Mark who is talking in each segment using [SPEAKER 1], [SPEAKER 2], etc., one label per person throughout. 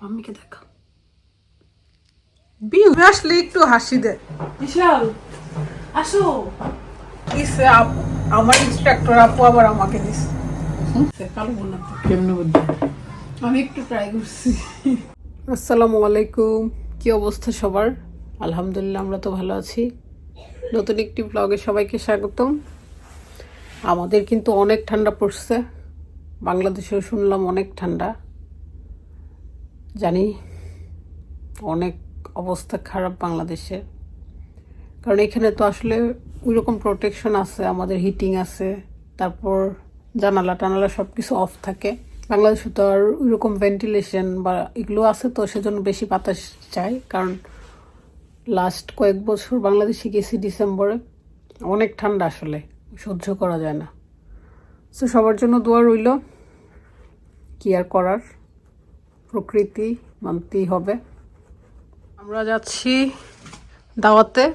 [SPEAKER 1] মাম্মিকে দেখা। বিউ আসলে একটু হাসি দে। বিশাল আসো। ইসে আপু আমার ইন্সট্রাক্টর আপু আবার আমাকে দিছে। কালো বললাম কেমনে বুঝলি? আমি একটু ট্রাই করছি। আসসালামু আলাইকুম, কি অবস্থা সবার? আলহামদুলিল্লাহ আমরা তো ভালো আছি। নতুন একটি ব্লগে সবাইকে স্বাগতম। আমাদের কিন্তু অনেক ঠান্ডা পড়ছে, বাংলাদেশেও শুনলাম অনেক ঠান্ডা। জানি অনেক অবস্থা খারাপ বাংলাদেশের, কারণ এখানে তো আসলে ওইরকম প্রোটেকশন আছে, আমাদের হিটিং আছে, তারপর জানালা টানালা সব কিছু অফ থাকে। বাংলাদেশে তো আর ওইরকম ভেন্টিলেশন বা এগুলো আছে, তো সেজন্য বেশি বাতাস চাই। কারণ লাস্ট কয়েক বছর বাংলাদেশে গেছি ডিসেম্বরে, অনেক ঠান্ডা, আসলে সহ্য করা যায় না। তো সবার জন্য দোয়া রইল, কি আর করার, প্রকৃতি মানতেই হবে। আমরা যাচ্ছি দাওয়াতে।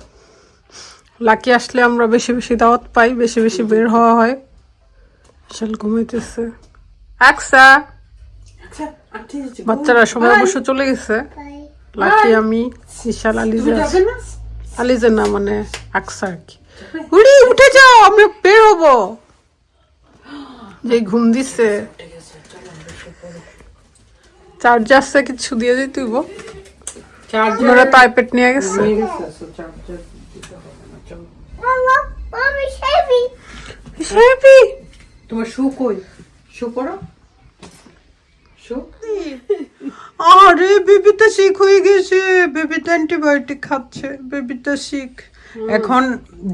[SPEAKER 1] লাকি আসলে আমরা বেশি বেশি দাওয়াত পাই, বেশি বেশি বের হওয়া হয়। বিশাল ঘুমাইতেছে। আকসা বাচ্চারা সবাই অবশ্য চলে গেছে। লাকি, আমি, বিশাল, আলিজা না মানে আকসা আর কি। উড়ি উঠে যাও, আমরা বের হবো। যে ঘুম দিচ্ছে, চার্জ আসছে, কিছু দিয়ে যেতে হইব। ওরা তো আইপ্যাড নিয়ে গেছে।
[SPEAKER 2] তোমার শু কই? শু পরো, শু।
[SPEAKER 1] আরে বেবিটা শিক হয়ে গেছে, বেবিটা অ্যান্টিবায়োটিক খাচ্ছে, বেবিটা শিক।
[SPEAKER 2] এখন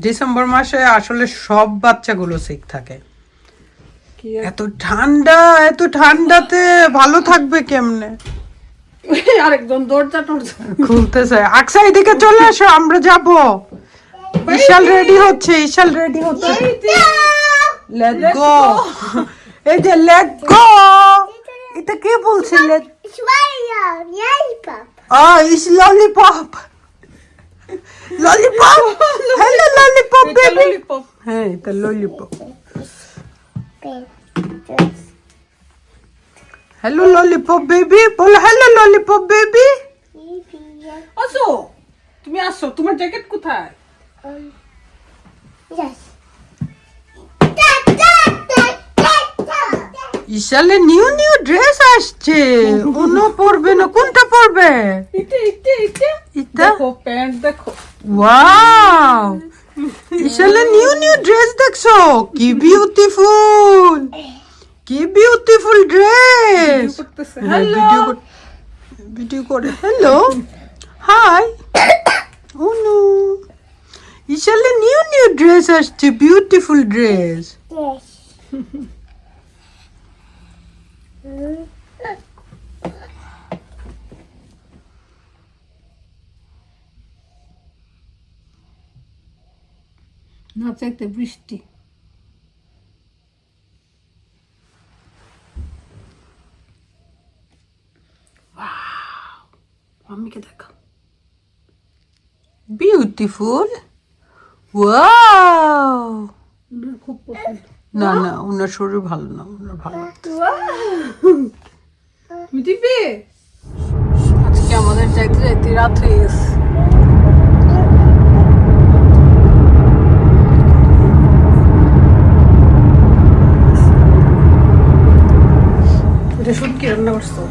[SPEAKER 2] ডিসেম্বর মাসে আসলে সব বাচ্চাগুলো শিক থাকে। এত ঠান্ডা, এত ঠান্ডাতে ভালো থাকবে কেমনে?
[SPEAKER 1] আরেকজন দরজা টরজা
[SPEAKER 2] খুলতেছে। আকসা এদিকে চলে আসো, আমরা যাব। ঈশাল রেডি হচ্ছে, ঈশাল রেডি হচ্ছে। Let's go. এই যে লেটস গো। এটা কে বলছে? ইস lollipop, lollipop. Hello lollipop baby. হ্যাঁ, এটা ললিপপ। হ্যালো ললিপপ বেবি, বলো হ্যালো ললিপপ বেবি।
[SPEAKER 1] আসো, তুমি আসো, তোমার জ্যাকেট কোথায়?
[SPEAKER 2] ঈশালে নিউ নিউ ড্রেস আসছে, অন্য পরবে না, কোনটা পরবে? এটা
[SPEAKER 1] দেখো প্যান্ট দেখো।
[SPEAKER 2] ওয়াও, ঈশালে নিউ নিউ ড্রেস দেখছো? কি বিউটিফুল, কি বিউটিফুল ড্রেস। ভিডিও করে। Hello, hi. অনু, ঈশালে নিউ নিউ ড্রেস আসছে, বিউটিফুল ড্রেস।
[SPEAKER 1] না চাইতে বৃষ্টি। মাম্মিকে দেখা।
[SPEAKER 2] Beautiful, wow.
[SPEAKER 1] খুব পছন্দ।
[SPEAKER 2] না না, ওনার শরীর ভালো না, ওনার ভালো লাগছে।
[SPEAKER 1] তুমি দিবে? আজকে আমাদের যাইতে যাইতে রাত হয়ে গেছে। এটা শুটকি রান্না করছো?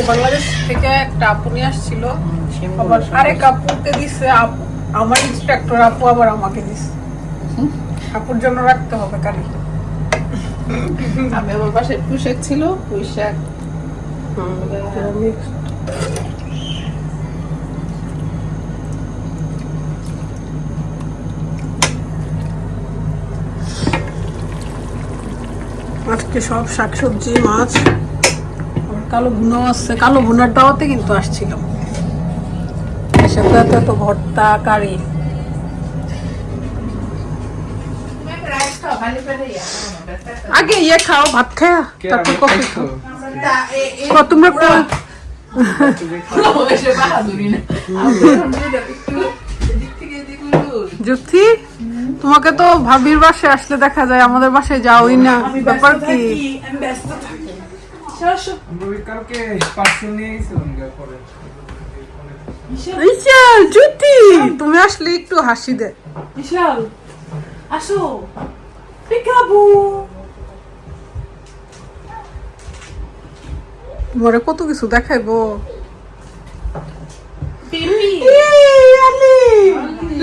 [SPEAKER 1] বাংলাদেশ থেকে একটা আপু নিয়ে আসছিল, আবার আরেক আপুকে দিচ্ছে। আমার ইন্সট্রাক্টর আপু আবার আমাকে দিচ্ছে। আপুর জন্য রাখতে হবে কালি।
[SPEAKER 3] আমি আমার পাশে পুঁইশাক ছিল, পুঁইশাক
[SPEAKER 1] আজকে সব শাকসবজি, মাছ, কালো ভুনাও আছে। কালো ভুনার দাওয়াতে কিন্তু আসছিলাম, সাথে তো ভর্তা, কারি। আগে ইয়ে খাও, ভাত খাও, তারপর কফি খাও। তোমরা জ্যোতি, তোমাকে তো ভাবির বাসায় আসলে দেখা যায়, আমাদের বাসায় যাওই না, ব্যাপার কি?
[SPEAKER 3] আসো
[SPEAKER 4] আমরা ওই কালকে পার্সেল নিয়ে গেছিলাম পরে
[SPEAKER 2] ঈশাল জ্যোতি তুমি আসলে একটু হাসি দে
[SPEAKER 3] বিশাল আসো পিকাবু
[SPEAKER 2] তোমারে কত কিছু দেখাইবো
[SPEAKER 3] বেবি
[SPEAKER 2] আলি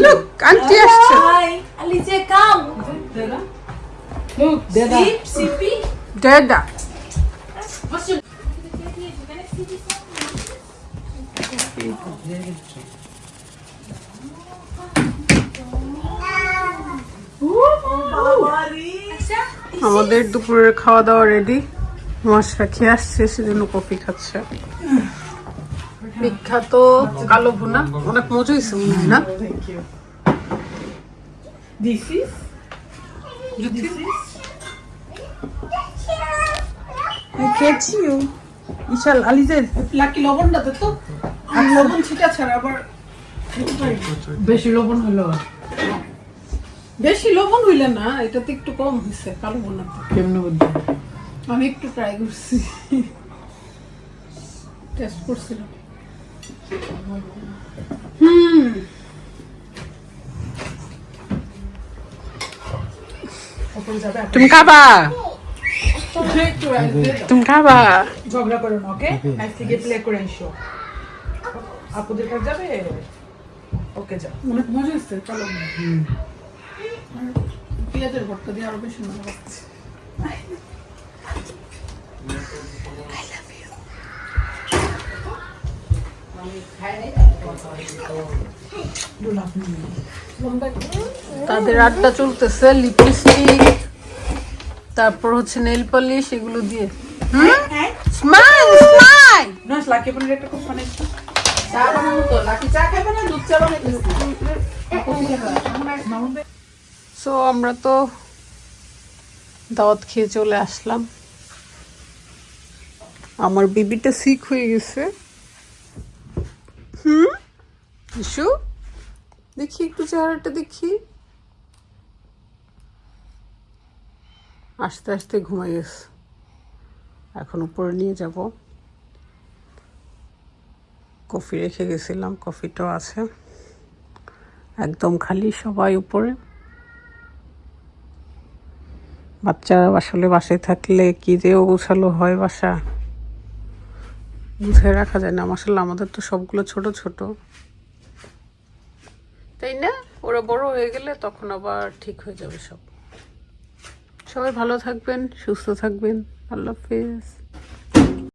[SPEAKER 2] লুক আন্টি আসছে
[SPEAKER 3] হাই আলিজে কাম সিপ সিপি
[SPEAKER 2] ডেডা আমাদের দুপুরের খাওয়া দাওয়া রেডি মশরা খেয়ে আসছে সেজন্য কফি খাচ্ছে বিখ্যাত কালো ভুনা অনেক মজা হয়েছে মনে হয় না
[SPEAKER 3] দিস ইজ
[SPEAKER 2] খেয়েছিও ঈশাল আলিজের
[SPEAKER 1] লাকি লবণটা দে তো আমি লবণ ছিটা ছাড়া আবার
[SPEAKER 3] বেশি লবণ হলো
[SPEAKER 1] বেশি লবণ হইলে না এটাতে একটু কম হয়েছে কালো বোনাতে
[SPEAKER 3] কেমনে বুদ্ধি
[SPEAKER 1] আমি একটু ট্রাই করছি টেস্ট করছিলাম
[SPEAKER 2] তুমি খাবা
[SPEAKER 1] একটু rice দিয়ে দাও।
[SPEAKER 2] তুমি খাবা
[SPEAKER 3] ঝগড়া করো না ওকে আজ থেকে প্লে করে এসো আপুদের কাছে যাবে ওকে যাও
[SPEAKER 1] অনেক মজা হচ্ছে কালো বোনা আর পেঁয়াজের ভর্তা দিয়ে আরো বেশি মজা লাগছে তাদের আড্ডা চলতেছে লিপস্টিক তারপর হচ্ছে নেল পলিশ এগুলো দিয়ে স্মাইল স্মাইল
[SPEAKER 3] না লাকি পনির একটা খুব মানে চা বানানো তো লাকি চা খাবে না দুধ চা বানাইতেছি
[SPEAKER 1] সো আমরা তো দাওয়াত খেয়ে চলে আসলাম আমার বেবিটা সিক হয়ে গেছে ইসু দেখি একটু চেহারাটা দেখি আস্তে আস্তে ঘুমাই গেছে এখন উপরে নিয়ে যাব কফি রেখে গেছিলাম কফিটাও আছে একদম খালি সবাই উপরে বাচ্চা আসলে বাসায় থাকলে কি যে গোছালো হয় বাসা গুছিয়ে রাখা যায় না মাশাআল্লাহ আমাদের তো সবগুলো ছোট ছোট তাই না ওরা বড় হয়ে গেলে তখন আবার ঠিক হয়ে যাবে সব সবাই ভালো থাকবেন সুস্থ থাকবেন আল্লাহ হাফেজ